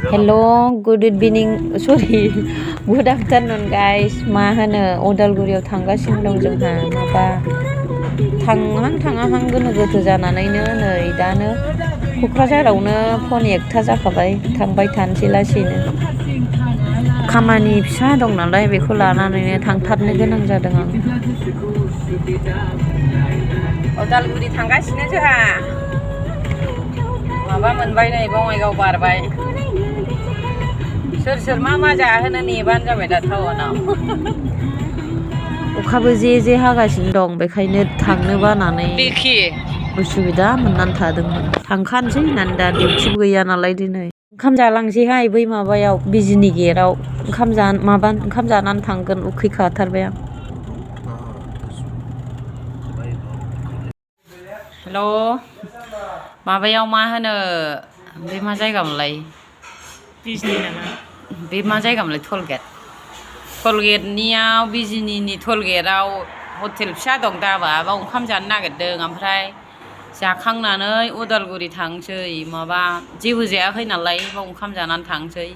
Hello, good evening. Sorry, good afternoon, guys. मा होनो अदालगुरियाव थांगासिनो दं जोंहा माबा थांहां गोनो गोथो जानानैनो नै दानो क'क्राझारावनो फन एकथा जाखाबाय थांबाय थानोसै लासैनो खामानि फिसा दं नालाय बेखौ लानानैनो थांथारनो गोनां जादों आं अदालगुरि थांगासिनो जोंहा माबा मोनबाय नै बङाइगाव बारबाय सोर मा जाहोनो नेबानो जाबाय दा टाउनाव अखाबो जे हागासिनो दं बेखायनो थांनो बानानै उसुबिदा मोननानै थादोंमोन थांखानोसै होननानै दा डिउटिबो गैया नालाय दिनै ओंखाम जालांसैहाय बै माबायाव बिजिनि गेटआव ओंखाम जानानै थांगोन उखैखाथारबाय आं हेल' माबायाव मा होनो बे मा जायगामोनलाय बिजनि नामा बे मा जायगामोनलाय टलगेटनियाव बिजिनिनि टलगेटआव हटेल फिसा दं दाबा बाव ओंखाम जानो नागिरदों ओमफ्राय जाखांनानै उदालगुरि थांसै माबा जेबो जायाखै नालाय बाव ओंखाम जानानै थांसै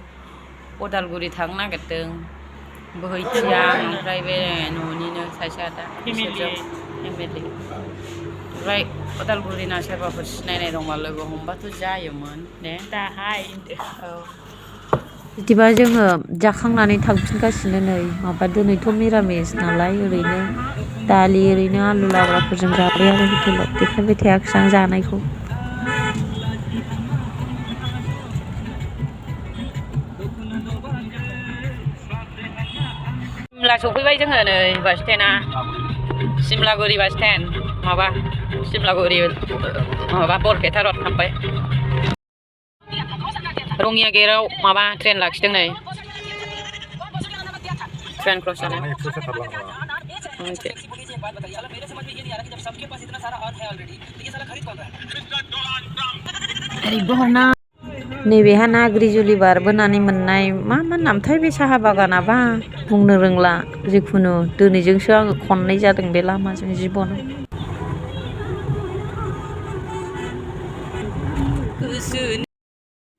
उदालगुरि थांनो नागिरदों बोहैथिया ओमफ्राय बे न'निनो सासे आदा बिसोरजों फेमिलि ओमफ्राय उदालगुरिना सोरबाफोर सिनायनाय दंबा लोगो हमबाथ' जायोमोन ने दाहाय औ बिदिबा जोङो जाखांनानै थांफिनगासिनो नै माबा दिनैथ' मिरामिस नालाय ओरैनो दालि ओरैनो आलु लाब्राफोरजों जाबाय आरो हटेलाव देखायबाय थायाखिसै आं जानायखौ सिमला सफैबाय जोङो नै बास स्टेन्डआ सिमलागुरि बास स्टेन्ड माबा सिमलागुरि माबा बरपेटा रड थांबाय रङिया गेटआव माबा ट्रेन लाखिदों नै ट्रेन क्रस जानाय नैबेहा नाग्रिजुलि बारबोनानै मोननाय मा नामथाय बे साहा बागानाबा बुंनो रोंला जिखुनु दिनैजोंसो आङो खननै जादों बे लामाजों जिबनाव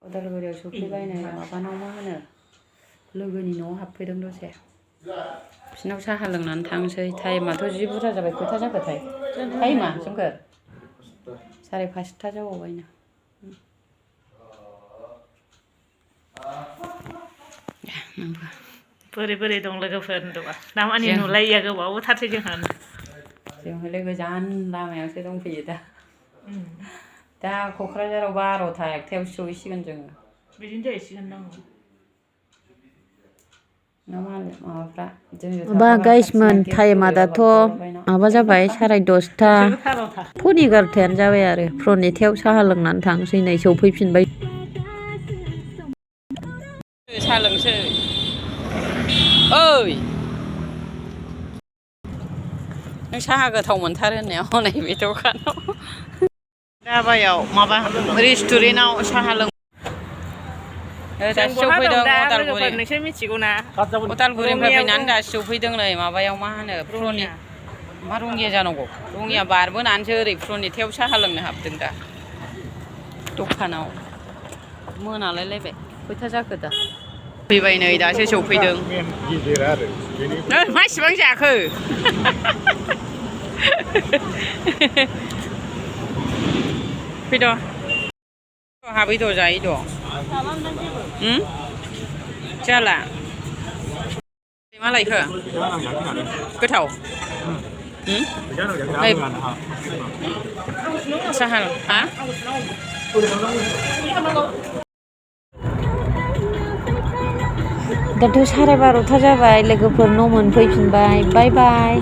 उदालगुरियाव सफैबाय नै माबानाव मा होनो लोगोनि न'आव हाबफैदों दसे बिसिनाव साहा लोंनानै थांसै टाइमाथ' जि बुरजा जाबाय खयथा जाखोथाय टाइमा सोमखोर 5:30 जाबावबायनो बोरै दं लोगोफोर होनदोंबा दामानि नुलायैया गोबावथारसै जोंहा हले गोजान लामायावसो दंफैयो दा क'क्राझाराव 12था 1थायावसो सहैसिगोन जोङो बिदिनो जाहैसिगोन माबा गाइसमोन टाइमा दाथ' माबा जाबाय 10:30 फन 11थायानो जाबाय आरो फ्रनिथायाव साहा लोंनानै थांसै नै सौफैफिनबाय साहा लोंसै ओइ नों साहा गोथाव मोनथारो होननाया हनै बे दखानाव दाबायाव माबा रेस्टुरेन्टाव साहा लों दासो सौफैदों उदालगुरि नोंसोर मिथिगौना उदालगुरिनिफ्राय फैनानै दासो सौफैदों नै माबायाव मा होनो फ्रनि मा रङिया जानांगौ रङिया बारबोनानैसो ओरै फ्रनिथायाव साहा लोंनो हाबदों दा दखानाव मोनालायलायबाय खयथा जाखो दा फैबाय नै दासो सौफैदों मा इसिबां जाखो फैद' हाबैद' जाहैद' जाला मा लायखो गोथाव साहा हा दाथ' 12:30 जाबाय लोगोफोर न' मोनफैफिनबाय बाय